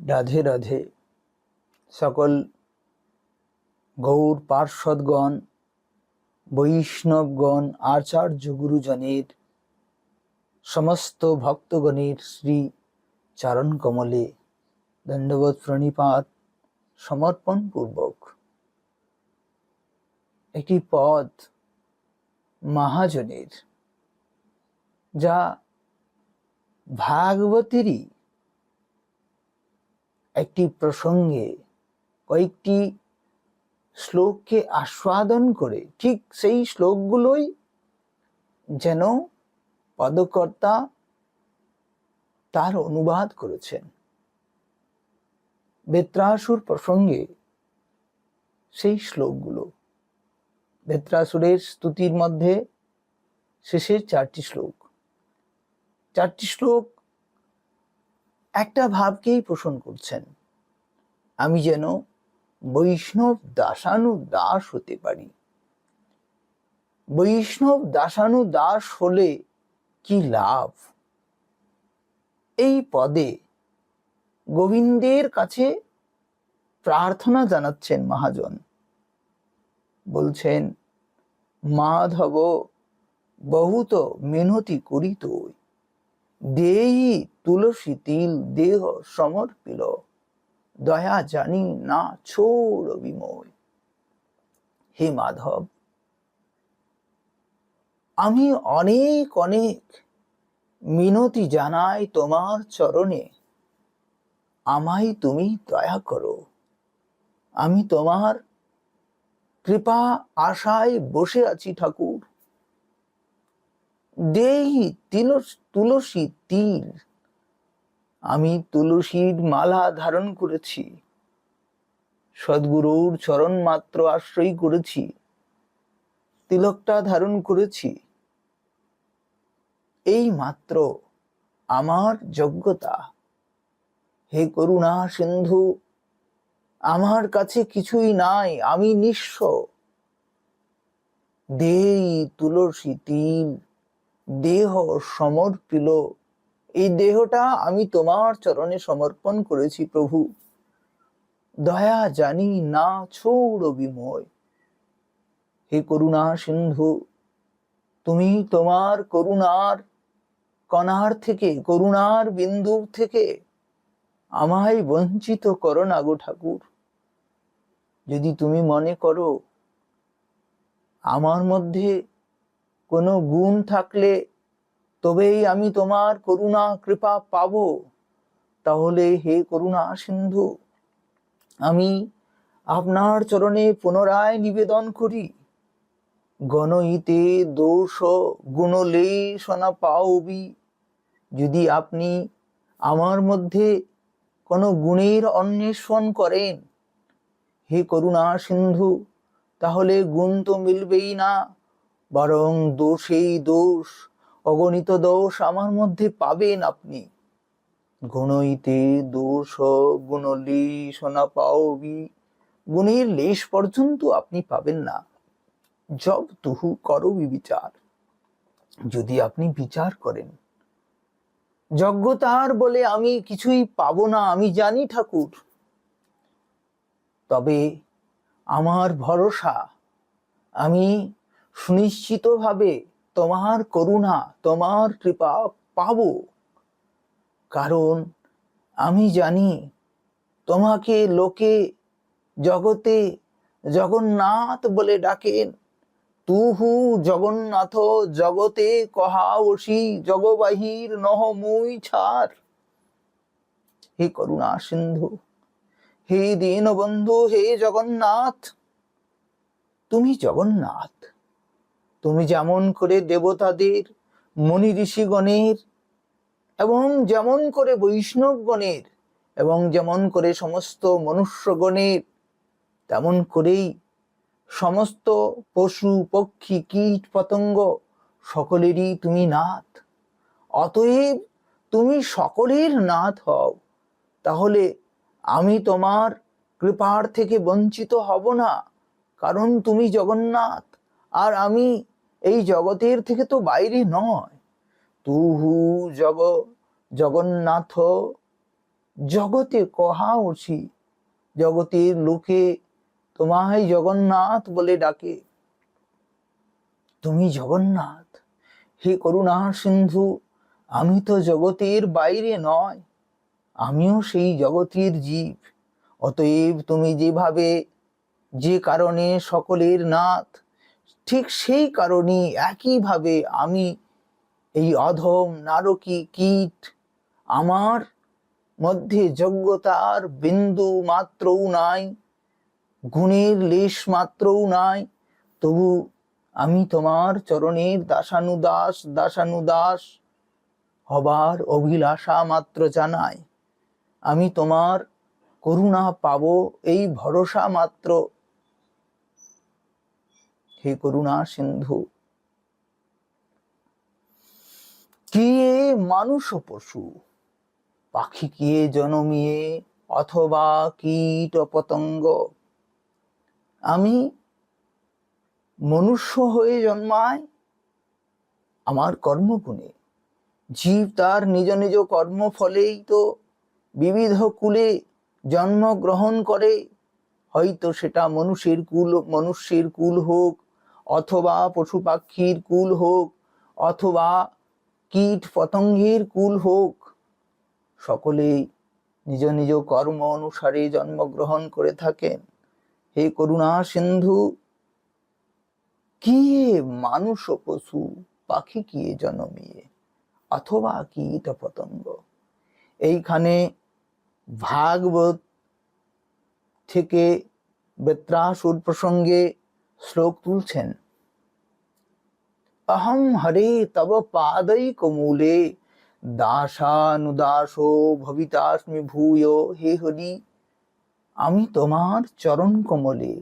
রাধে রাধে। সকল গৌর পার্ষদগণ, বৈষ্ণবগণ, আচার্য গুরুজনের, সমস্ত ভক্তগণের শ্রী চরণ কমলে দণ্ডবৎ প্রণিপাত সমর্পণ পূর্বক একটি পদ মহাজনের, যা ভাগবতেরই একটি প্রসঙ্গে কয়েকটি শ্লোককে আস্বাদন করে ঠিক সেই শ্লোকগুলোই যেন পদকর্তা তার অনুবাদ করেছেন। বেত্রাসুর প্রসঙ্গে সেই শ্লোকগুলো, বেত্রাসুরের স্তুতির মধ্যে শেষের চারটি শ্লোক একটা ভাবকেই পোষণ করছেন, আমি যেন বৈষ্ণব দাসানুদাস হতে পারি। বৈষ্ণব দাসানুদাস হলে কি লাভ? এই পদে গোবিন্দের কাছে প্রার্থনা জানাচ্ছেন মহাজন। বলছেন, মাধব বহুত মিনতি করিত, দেহি তুলসী তিল দেহ সমর্পিল, দয়া জানি না ছোড় বিময়। হে মাধব, আমি অনেক অনেক মিনতি জানাই তোমার চরণে, আমায় তুমি দয়া করো। আমি তোমার কৃপা আশায় বসে আছি ঠাকুর। দেহি তুলসী তিল, আমি তুলসীর মালা ধারণ করেছি, সদ্গুরুর চরণ মাত্র আশ্রয় করেছি, তিলকটা ধারণ করেছি, এই মাত্র আমার যোগ্যতা। হে করুণা সিন্ধু, আমার কাছে কিছুই নাই, আমি নিঃস্ব। দেই তুলসী তিল দেহ সমর্পিল, এই দেহটা আমি তোমার চরণে সমর্পণ করেছি প্রভু। দয়া জানি না ছোড় বিময়। হে করুণা সিন্ধু, তুমি তোমার করুণার কণার থেকে, করুণার বিন্দু থেকে আমায় বঞ্চিত করো না গো ঠাকুর। যদি তুমি মনে করো আমার মধ্যে কোনো গুণ থাকলে তবেই আমি তোমার করুণা কৃপা পাবো, তাহলে হে করুণা সিন্ধু, আমি আপনার চরণে পুনরায় নিবেদন করি, গণইতে দোষ গুণলেশ না পাওবি। যদি আপনি আমার মধ্যে কোনো গুণের অন্বেষণ করেন হে করুণা সিন্ধু, তাহলে গুণ তো মিলবেই না, বরং দোষেই দোষ, অগণিত দোষ আমার মধ্যে পাবেন আপনি। গুণইতে দোষ গুণলেশ না পাওবি, গুণের লেশ পর্যন্ত আপনি পাবেন না। জব তুহু করো বিচার, যদি আপনি বিচার করেন। যোগ্যতার বলে আমি কিছুই পাবো না, আমি জানি ঠাকুর, তবে আমার ভরসা, আমি সুনিশ্চিতভাবে তোমার করুণা, তোমার কৃপা পাবো। কারণ আমি জানি তোমাকে লোকে জগতে জগন্নাথ বলে ডাকেন। তুহু জগন্নাথ জগতে কহা বসি, জগবাহির নহ মুই ছাড়। হে করুণা সিন্ধু, হে দীনবন্ধু, হে জগন্নাথ, তুমি জগন্নাথ। তুমি যেমন করে দেবতাদের, মুনি ঋষিগণের, এবং যেমন করে বৈষ্ণবগণের, এবং যেমন করে সমস্ত মনুষ্যগণের, তেমন করেই সমস্ত পশু পক্ষী কীট পতঙ্গ সকলেরই তুমি নাথ। অতএব তুমি সকলের নাথ হও, তাহলে আমি তোমার কৃপার থেকে বঞ্চিত হব না, কারণ তুমি জগন্নাথ, আর আমি এই জগতের থেকে তো বাইরে নয়। তুহু জগন্নাথ জগতে কহাওছি, জগতের লোকে তোমায় জগন্নাথ বলে ডাকে। তুমি জগন্নাথ, হে করুণা সিন্ধু, আমি তো জগতের বাইরে নয়, আমিও সেই জগতের জীব। অতএব তুমি যেভাবে, যে কারণে সকলের নাথ, ঠিক সেই কারণে একইভাবে আমি এই অধম নারকী কীট, আমার মধ্যে যোগ্যতার বিন্দু মাত্রও নাই, গুণের লেশ মাত্রও নাই, তবু আমি তোমার চরণের দাসানুদাস দাসানুদাস হবার অভিলাষা মাত্র জানাই। আমি তোমার করুণা পাবো এই ভরসা মাত্র। হে করুণা সিন্ধু, কিয়ে মানুষ পশু পাখি কিয়ে জনমিয়ে অথবা কীট পতঙ্গ, আমি মনুষ্য হয়ে জন্মায় আমার কর্মগুণে। জীব তার নিজ নিজ কর্ম ফলেই তো বিবিধ কুলে জন্মগ্রহণ করে, হয়তো সেটা মনুষ্যের কুল হোক, অথবা পশু পাখির কুল হোক, অথবা কীট পতঙ্গের কুল হোক, সকলেই নিজ নিজ কর্ম অনুসারে জন্মগ্রহণ করে থাকেন। হে করুণা সিন্ধু, কিয়ে মানুষ পশু পাখি কিয়ে জন্মিয়ে অথবা কীট পতঙ্গ। এইখানে ভাগবত থেকে বৃত্রাসুর প্রসঙ্গে শ্লোক তুলছেন। অহম হরে তব পাদৈক মূলে দাসানুদাসো ভবিতাস্মি ভূয়। হে হরি, আমি তোমার চরণ কমলে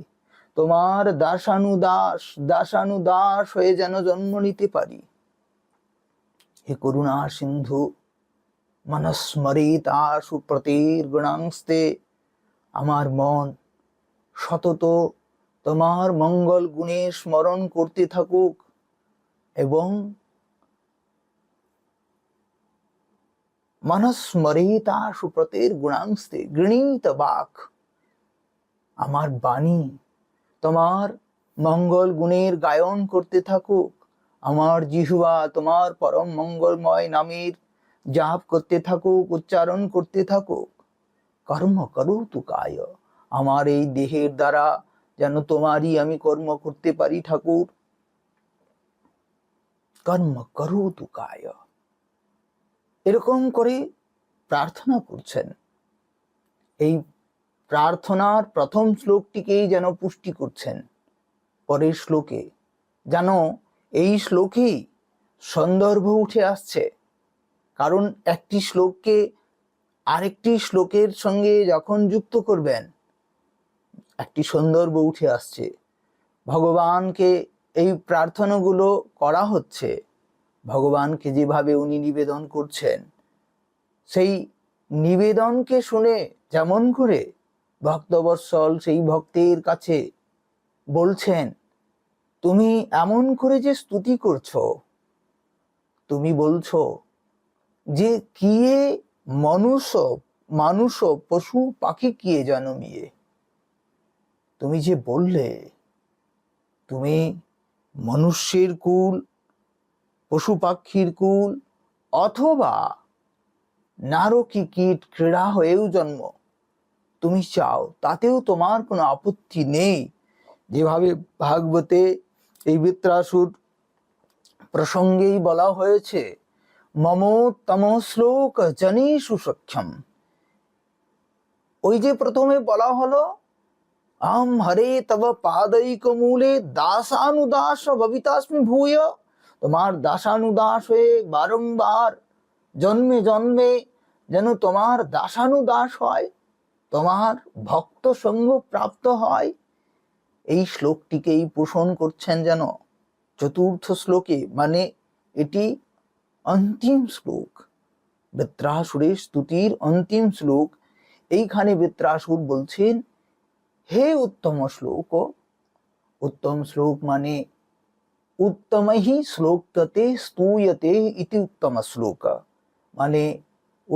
তোমার দাসানুদাস হয়ে যেন জন্ম নিতে পারি। হে করুণা সিন্ধু, মনস্মরিতাসু প্রতির্গুণাংস্তে, আমার মন সতত তোমার মঙ্গল গুণে স্মরণ করতে থাকুক, এবং মনস্মরিতাসু প্রতির্গুণাংস্তে গৃণীত বাক, আমার বাণী তোমার মঙ্গল গুণের গায়ন করতে থাকুক, আমার জিহ্বা তোমার পরম মঙ্গলময় নামের জাপ করতে থাকুক, উচ্চারণ করতে থাকুক। কর্ম করোতু কায়, আমার এই দেহের দ্বারা যেন তোমারই আমি কর্ম করতে পারি ঠাকুর। কর্ম করোতু কায়, এরকম করে প্রার্থনা করছেন। এই প্রার্থনার প্রথম শ্লোকটিকেই যেন পুষ্টি করছেন পরের শ্লোকে, যেন এই শ্লোকেই সন্দর্ভ উঠে আসছে। কারণ একটি শ্লোককে আরেকটি শ্লোকের সঙ্গে যখন যুক্ত করবেন, একটি সন্দর্ভ উঠে আসছে। ভগবানকে এই প্রার্থনাগুলো করা হচ্ছে, ভগবানকে যেভাবে উনি নিবেদন করছেন, সেই নিবেদনকে শুনে যেমন করে ভক্তবৎসল সেই ভক্তের কাছে বলছেন, তুমি এমন করে যে স্তুতি করছো, তুমি বলছো যে কিয়ে মানুষ পশু পাখি কিয়ে জন্মিয়ে, তুমি যে বললে তুমি মনুষ্যের কুল, পশু পাখির কুল, অথবা নারকী কীট ক্রীড়া হয়েও জন্ম তুমি চাও, তাতেও তোমার কোনো আপত্তি নেই। যেভাবে ভাগবতে এই বৃত্রাসুর প্রসঙ্গেই বলা হয়েছে, মমোত্তম শ্লোক জনেষু সখ্যম। ওই যে প্রথমে বলা হলো, আম হরে তব পাদৈক মূলে দাসানুদাস ভবিতাস্মি ভূয়, তোমার দাসানুদাস হয়ে বারংবার জন্মে জন্মে যেন তোমার দাসানুদাস হয়, তোমার ভক্ত সঙ্গ প্রাপ্ত হয়। এই শ্লোকটিকেই পোষণ করছেন যেন চতুর্থ শ্লোকে, মানে এটি অন্তিম শ্লোক, বৃত্রাসুরের স্তুতির অন্তিম শ্লোক। এইখানে বৃত্রাসুর বলছেন, হে উত্তম শ্লোক, উত্তম শ্লোক মানে উত্তমহি শ্লোকতে স্তূয়তে ইতি উত্তম শ্লোক, মানে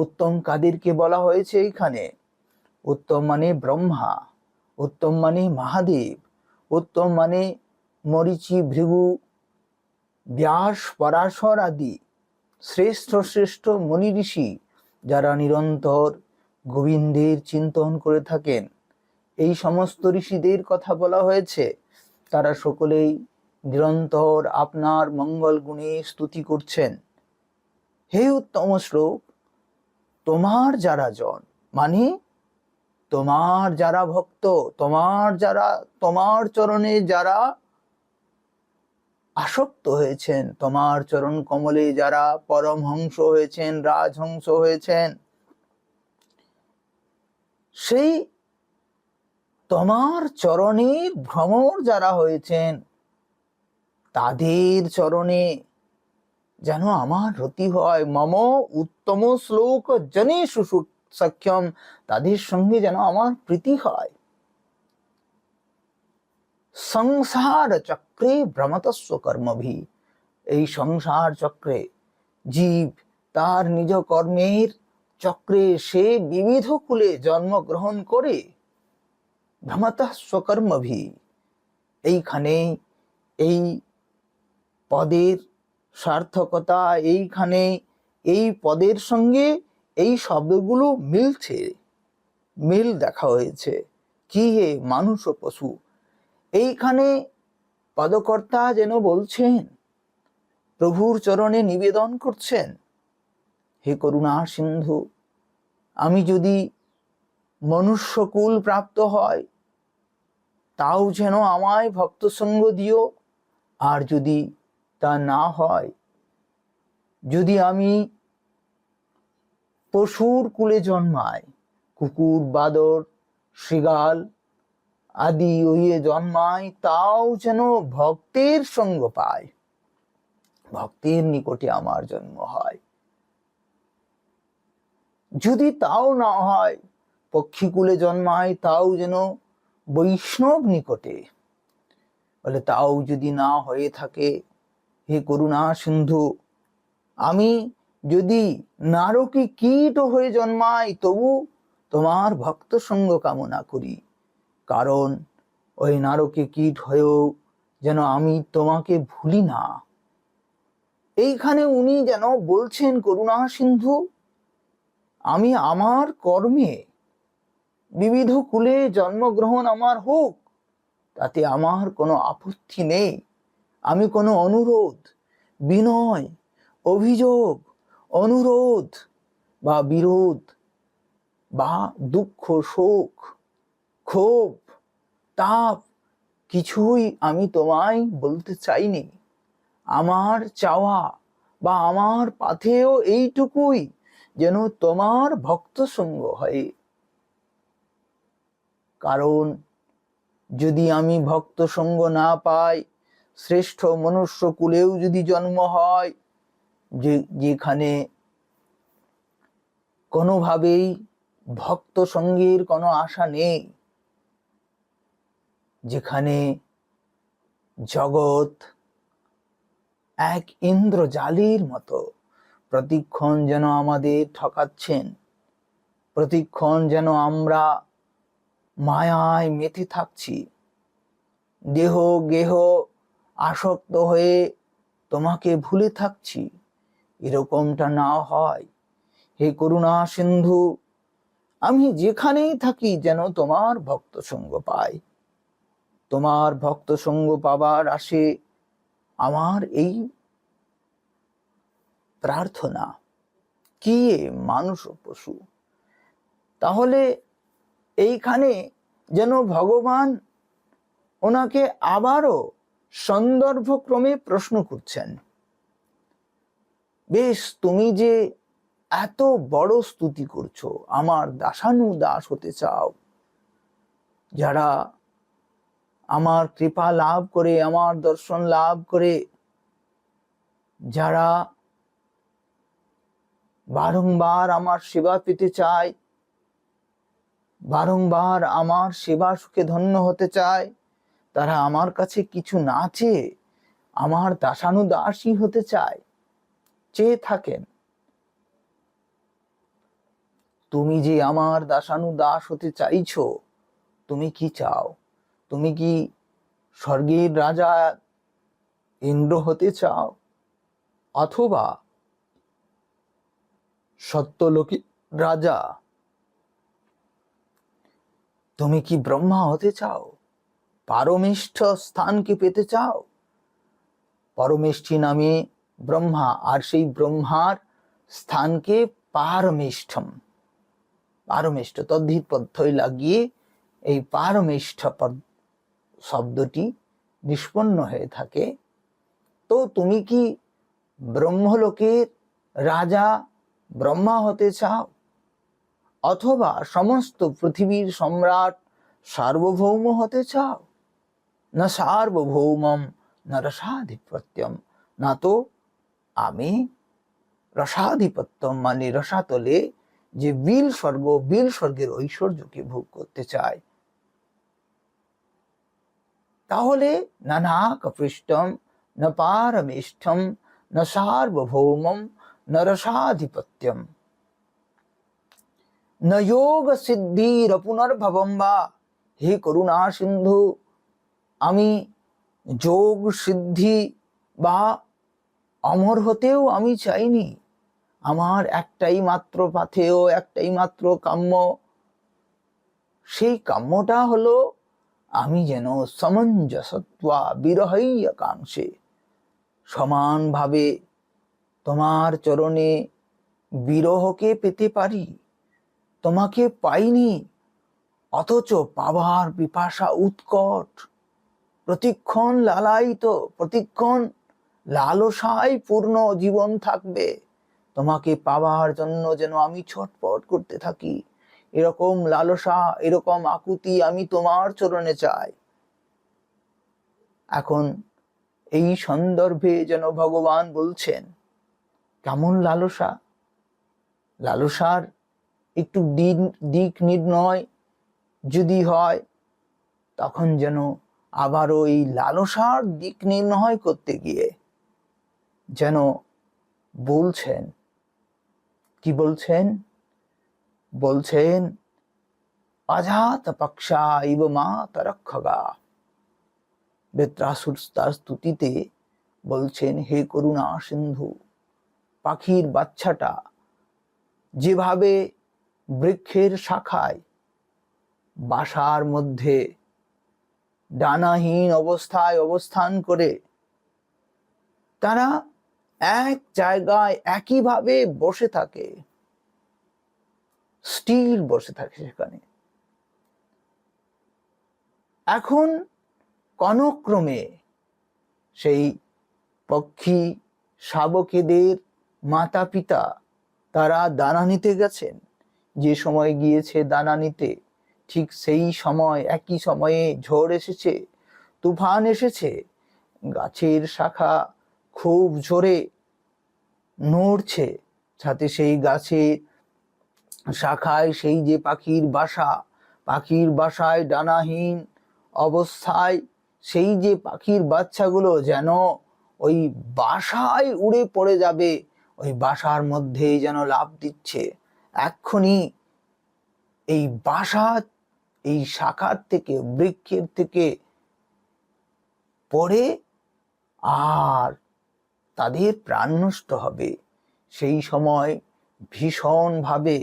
উত্তম কাদেরকে বলা হয়েছে এখানে? উত্তম মানে ব্রহ্মা, উত্তম মানে মহাদেব, উত্তম মানে মরীচি, ভৃগু, ব্যাস, পরাশর আদি শ্রেষ্ঠ শ্রেষ্ঠ মুনি ঋষি, যারা নিরন্তর গোবিন্দের চিন্তন করে থাকেন। এই সমস্ত ঋষিদের কথা বলা হয়েছে। তারা সকলেই নিরন্তর আপনার মঙ্গল গুণে স্তুতি করছেন। হে উত্তম শ্লোক, তোমার যারা জন মানে তোমার যারা ভক্ত, তোমার চরণে যারা আসক্ত হয়েছেন, তোমার চরণ কমলে যারা পরমহংস হয়েছেন, রাজহংস হয়েছেন, সেই তোমার চরণের ভ্রমর যারা হয়েছেন, তাদের চরণে যেন আমার রতি হয়। মম উত্তম শ্লোক জনে সখ্যম, তাদের সঙ্গে যেন আমার প্রীতি হয়। সংসার চক্রে ভ্রমতস্ব কর্মভি, এই সংসার চক্রে জীব তার নিজ কর্মের চক্রে সে বিবিধ কুলে জন্মগ্রহণ করে ভ্রমতস্ব কর্মভি। এইখানে এই পদের সার্থকতা, এইখানে এই পদের সঙ্গে এই শব্দগুলো মিলছে, মিল দেখা হয়েছে। কি হে মানুষ ও পশু, এইখানে পদকর্তা যেন বলছেন, প্রভুর চরণে নিবেদন করছেন, হে করুণা সিন্ধু, আমি যদি মনুষ্যকুল প্রাপ্ত হয় তাও যেন আমায় ভক্ত সঙ্গ দিও, আর যদি তা না হয়, যদি আমি পশুর কুলে জন্মাই, কুকুর, বাদর, শৃগাল আদি ওইয়ে জন্মাই, তাও যেন ভক্তের সঙ্গ পায়, ভক্তের নিকটে আমার জন্ম হয়। যদি তাও না হয়, পক্ষীকুলে জন্মায়, তাও যেন বৈষ্ণব নিকটে। বলে তাও যদি না হয়ে থাকে, হে করুণা সিন্ধু, আমি যদি নারকী কীট হয়ে জন্মাই, তবু তোমার ভক্ত সঙ্গ কামনা করি, কারণ ওই নারকী কীট হয়েও যেন আমি তোমাকে ভুলি না। এইখানে উনি যেন বলছেন, করুণা সিন্ধু, আমি আমার কর্মে বিবিধ কুলে জন্মগ্রহণ আমার হোক, তাতে আমার কোনো আপত্তি নেই। আমি কোনো অনুরোধ, বিনয়, অভিযোগ, অনুরোধ বা বিরোধ বা দুঃখ, শোক, ক্ষোভ, তাপ কিছুই আমি তোমায় বলতে চাইনি। আমার চাওয়া বা আমার পাথেও এইটুকুই, যেন তোমার ভক্ত সঙ্গ হয়। কারণ যদি আমি ভক্ত সঙ্গ না পাই, শ্রেষ্ঠ মনুষ্য কুলেও যদি জন্ম হয়, যেখানে কোনোভাবেই ভক্ত সঙ্গের কোনো আশা নেই, যেখানে জগৎ এক ইন্দ্রজালের মতো প্রতিক্ষণ যেন আমাদের ঠকাচ্ছেন, প্রতিক্ষণ যেন আমরা মায়ায় মেতে থাকছি, দেহ গেহ আসক্ত হয়ে তোমাকে ভুলে থাকছি, এরকমটা না হয়। হে করুণা সিন্ধু, আমি যেখানেই থাকি যেন তোমার ভক্ত সঙ্গ পাই। তোমার ভক্ত সঙ্গ পাবার আসে আমার এই প্রার্থনা। কি মানুষ ও পশু, তাহলে এইখানে যেন ভগবান ওনাকে আবারও সন্দর্ভক্রমে প্রশ্ন করছেন, বেশ তুমি যে এত বড় স্তুতি করছো, আমার দাসানুদাস হতে চাও, যারা আমার কৃপা লাভ করে, আমার দর্শন লাভ করে, যারা বারংবার আমার সেবা পেতে চায়, বারংবার আমার সেবা সুখে ধন্য হতে চায়, তারা আমার কাছে কিছু না চেয়ে আমার দাসানুদাসী হতে চায়, চেয়ে থাকেন। তুমি যে আমার দাসানুদাস হতে চাইছো, তুমি কি চাও? তুমি কি স্বর্গের রাজা ইন্দ্র হতে চাও, অথবা সত্যলোকের রাজা? তুমি কি ব্রহ্মা হতে চাও? পারমেষ্ঠ স্থানকে পেতে চাও? পরমেষ্ঠী নামে ব্রহ্মা, আর সেই ব্রহ্মার স্থানকে পারমেষ্ঠম, পারমেষ্ঠ তদ্ধিত পদ্ধতি লাগিয়ে এই পারমেষ্ঠ শব্দটি নিষ্পন্ন হয়ে থাকে। তো তুমি কি ব্রহ্মলোকের রাজা ব্রহ্মা হতে চাও, অথবা সমস্ত পৃথিবীর সম্রাট সার্বভৌম হতে চাও? না সার্বভৌমম না রসাধিপত্যম, না তো আমি রসাধিপত্যম মানে রসাতলে যে বিল স্বর্গের ঐশ্বর্যকে ভোগ করতে চাই। তাহলে নানা কপৃষ্টম না পারমেষ্ঠম না সার্বভৌমম না রসাধিপত্যম না যোগ সিদ্ধির পুনর্ভবম বা। হে করুণা সিন্ধু, আমি যোগ সিদ্ধি বা অমর হতেও আমি চাইনি। আমার একটাই মাত্র পাথেয়, একটাই মাত্র কাম্য। সেই কাম্যটা হলো আমি যেন সমঞ্জসত্বা বিরহৈকাংশে সমানভাবে তোমার চরণে বিরহকে পেতে পারি। তোমাকে পাইনি, অথচ পাবার পিপাসা উৎকট, প্রতিক্ষণ লালায়িত, প্রতিক্ষণ লালসায় পূর্ণ জীবন থাকবে। তোমাকে পাওয়ার জন্য যেন আমি ছটফট করতে থাকি। এরকম লালসা, এরকম আকুতি আমি তোমার চরণে চাই। এখন এই সন্দর্ভে যেন ভগবান বলছেন, কেমন লালসা? লালসার একটু দিক নির্ণয় যদি হয়, তখন যেন আবারও এই লালসার দিক নির্ণয় করতে গিয়ে যেন বলছেন, কি বলছেন? বলছেন অজাত পক্ষা ইব মাতরক্ষগা। বেত্রাসুর তার স্তুতিতে বলছেন, হে করুণা সিন্ধু, পাখির বাচ্চাটা যেভাবে বৃক্ষের শাখায় বাসার মধ্যে ডানাহীন অবস্থায় অবস্থান করে তারা এক জায়গায় একইভাবে বসে থাকে, স্থির বসে থাকে সেখানে। এখন কোনক্রমে সেই পক্ষী শাবকেদের মাতা পিতা তারা দানা নিতে গেছেন। যে সময় গিয়েছে দানা নিতে, ঠিক সেই সময় একই সময়ে ঝড় এসেছে, তুফান এসেছে, গাছের শাখা খুব জোরে নড়ছে, সাথে সেই গাছের শাখায় সেই যে পাখির বাসা, পাখির বাসায় ডানাহীন অবস্থায় সেই যে পাখির বাচ্চাগুলো যেন ওই বাসায় উড়ে পড়ে যাবে, ওই বাসার মধ্যেই যেন লাফ দিচ্ছে। এক্ষুনি এই বাসা, এই শাখার থেকে, বৃক্ষের থেকে পড়ে আর তাদের প্রাণ নষ্ট হবে। সেই সময় ভীষণভাবে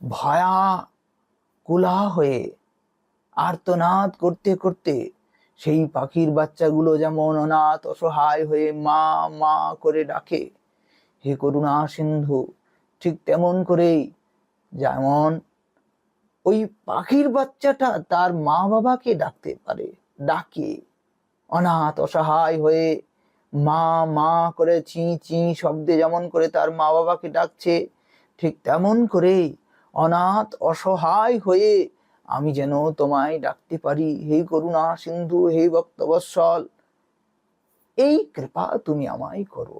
ভয়াকুলা হয়ে আর্তনাদ করতে করতে সেই পাখির বাচ্চাগুলো যেমন অনাথ অসহায় হয়ে মা মা করে ডাকে, হে করুণা সিন্ধু, ঠিক তেমন করেই যেমন ওই পাখির বাচ্চাটা তার মা বাবাকে ডাকতে পারে, ডাকে অনাথ অসহায় হয়ে মা মা করে চি চি শব্দে যেমন করে তার মা বাবাকে ডাকছে, ঠিক তেমন করেই অনাথ অসহায় হয়ে আমি যেন তোমায় ডাকতে পারি, হে করুণা সিন্ধু, হে ভক্তবৎসল, এই কৃপা তুমি আমায় করো।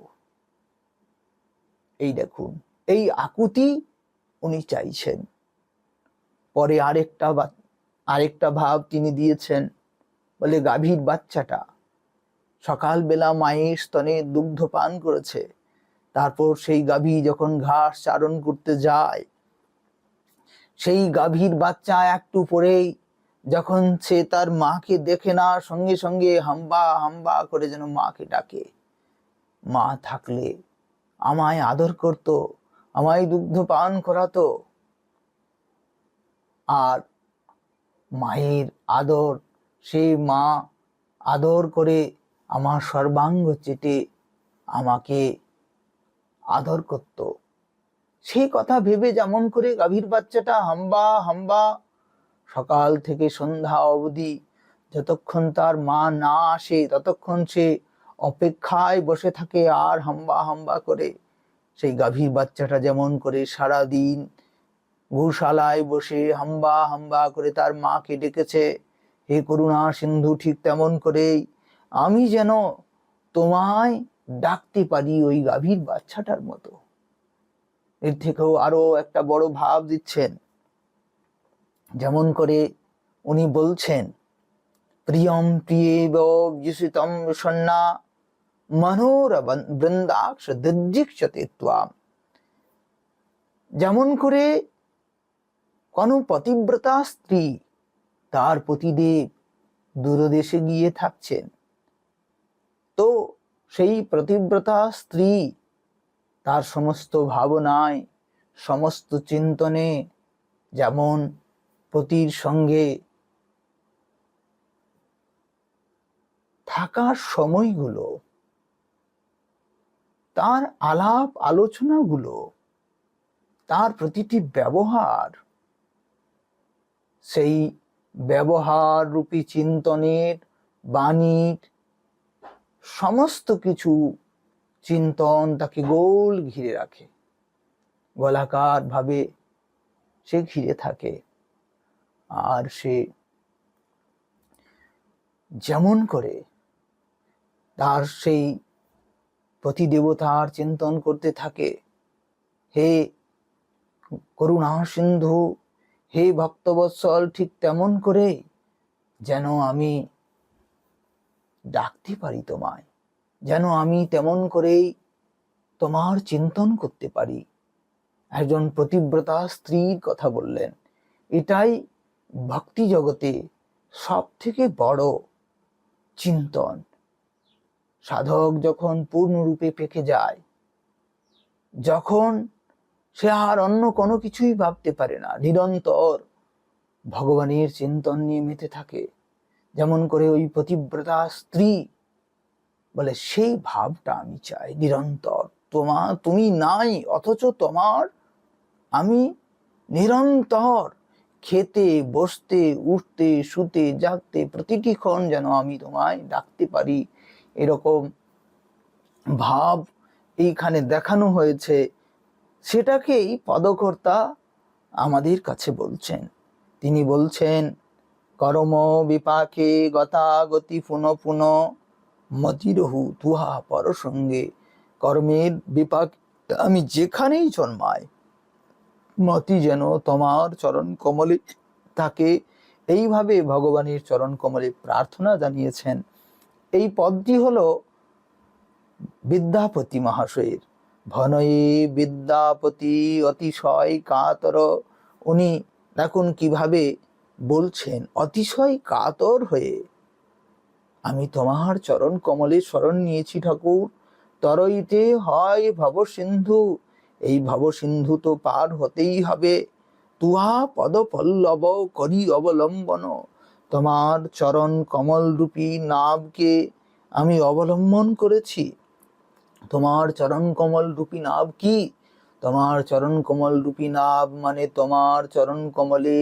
এই দেখুন, এই আকুতি উনি চাইছেন। পরে আরেকটা ভাব তিনি দিয়েছেন, বলে গাভীর বাচ্চাটা সকালবেলা মায়ের স্তনে দুগ্ধ পান করেছে, তারপর সেই গাভী যখন ঘাস চারণ করতে যায়, সেই গাভীর বাচ্চা একটু পরেই যখন সে তার মাকে দেখে না, সঙ্গে সঙ্গে হাম্বা হাম্বা করে যেন মাকে ডাকে। মা থাকলে আমায় আদর করত, আমায় দুগ্ধ পান করাতো। আর মায়ের আদর, সে মা আদর করে আমার সর্বাঙ্গ চেটে আমাকে আদর করত। সেই কথা ভেবে যেমন করে গাভীর বাচ্চাটা হাম্বা হাম্বা সকাল থেকে সন্ধ্যা অবধি যতক্ষণ তার মা না আসে ততক্ষণ সে অপেক্ষায় বসে থাকে আর হাম্বা হাম্বা করে। সেই গাভীর বাচ্চাটা যেমন করে সারাদিন গোশালায় বসে হাম্বা হাম্বা করে তার মাকে ডেকেছে, হে করুণা সিন্ধু, ঠিক তেমন করেই আমি যেন তোমায় ডাকতে পারি ওই গাভীর বাচ্চাটার মতো। এর থেকেও আরো একটা বড় ভাব দিচ্ছেন, যেমন করে উনি বলছেন, প্রিয়ম প্রিয়েব বিজিতম বিষণ্ণা মনোর বৃন্দাক্ষ দিজ্জিক্ষতে ত্বাম। যেমন করে কোনো পতিব্রতা স্ত্রী, তার পতিদেব দূরদেশে গিয়ে থাকছেন, তো সেই পতিব্রতা স্ত্রী তার সমস্ত ভাবনায় সমস্ত চিন্তনে যেমন পতির সঙ্গে থাকার সময়গুলো, তার আলাপ আলোচনাগুলো, তার প্রতিটি ব্যবহার, সেই ব্যবহার রূপী চিন্তনের বাণীর সমস্ত কিছু চিন্তন তাকে গোল ঘিরে রাখে, গোলাকার ভাবে সে ঘিরে থাকে। আর সে যেমন করে তার সেই প্রতিদেবতার চিন্তন করতে থাকে, হে করুণা সিন্ধু, হে ভক্তবৎসল, ঠিক তেমন করে যেন আমি ডাকতে পারি তোমায়, যেন আমি তেমন করেই তোমার চিন্তন করতে পারি। একজন প্রতিব্রতা স্ত্রীর কথা বললেন। এটাই ভক্তি জগতে সব থেকে বড় চিন্তন। সাধক যখন পূর্ণরূপে পেকে যায়, যখন সে আর অন্য কোনো কিছুই ভাবতে পারে না, নিরন্তর ভগবানের চিন্তন নিয়ে মেতে থাকে, যেমন করে ওই পতিব্রতা স্ত্রী বলে, সেই ভাবটা আমি চাই নিরন্তর। তুমি নাই, অথচ তোমার আমি নিরন্তর খেতে বসতে উঠতে শুতে জাগতে প্রতিটি ক্ষণ যেন আমি তোমায় ডাকতে পারি, এরকম ভাব এইখানে দেখানো হয়েছে। সেটাকেই পদকর্তা আমাদের কাছে বলছেন। তিনি বলছেন, কর্ম বিপাকে গতাগতি পুন পুন মতিরহু তুহা পরসঙ্গে। কর্মের বিপাক আমি যেখানেই জন্মাই, মতি যেন তোমার চরণ কমলে থাকে। এইভাবে ভগবানের চরণ কমলে প্রার্থনা জানিয়েছেন। এই পদটি হলো বিদ্যাপতি মহাশয়ের। ভনয়ে বিদ্যাপতি অতিশয় কাতর। উনি দেখুন কিভাবে বলছেন, অতিশয় কাতর হয়ে আমি তোমার চরণ কমলে শরণ নিয়েছি ঠাকুর। তরইতে হয় ভব সিন্ধু, এই ভব সিন্ধু তো পার হতেই হবে। তুহা পদ পল্লব করি অবলম্বন, তোমার চরণ কমল রূপী নাভকে আমি অবলম্বন করেছি। তোমার চরণ কমল রূপী নাভ কি? তোমার চরণ কমল রূপী নাভ মানে তোমার চরণ কমলে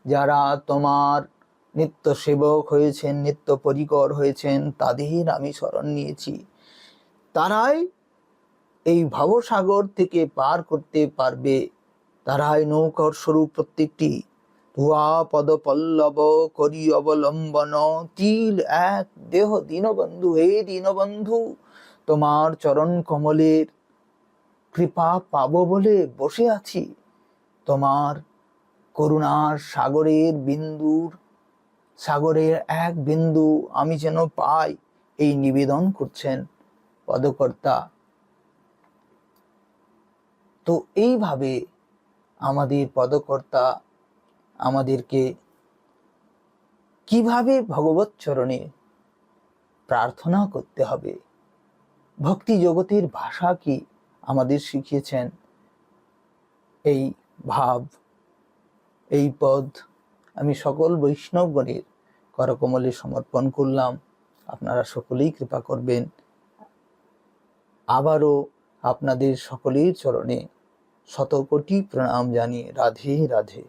যারা তোমার নিত্য সেবক হয়েছেন, নিত্য পরিকর হয়েছেন, তাদের আমি শরণ নিয়েছি। তারাই এই ভবসাগর থেকে পার করতে পারবে, তারাই নৌকার স্বরূপ প্রত্যেকটি। তুয়া পদ পল্লব করি অবলম্বন, তিল এক দেহ দীনবন্ধু। হে দীনবন্ধু, তোমার চরণ কমলের কৃপা পাবো বলে বসে আছি। তোমার করুণার সাগরের এক বিন্দু আমি যেন পাই, এই নিবেদন করছেন পদকর্তা। তো এইভাবে আমাদের পদকর্তা আমাদেরকে কিভাবে ভগবত চরণে প্রার্থনা করতে হবে, ভক্তি জগতের ভাষা কি আমাদের শিখিয়েছেন। এই ভাব, এই পদ আমি সকল বৈষ্ণবগণের করকমলে সমর্পণ করলাম। আপনারা সকলেই কৃপা করবেন। আবারও আপনাদের সকলের চরণে শতকোটি প্রণাম জানিয়ে রাধে রাধে।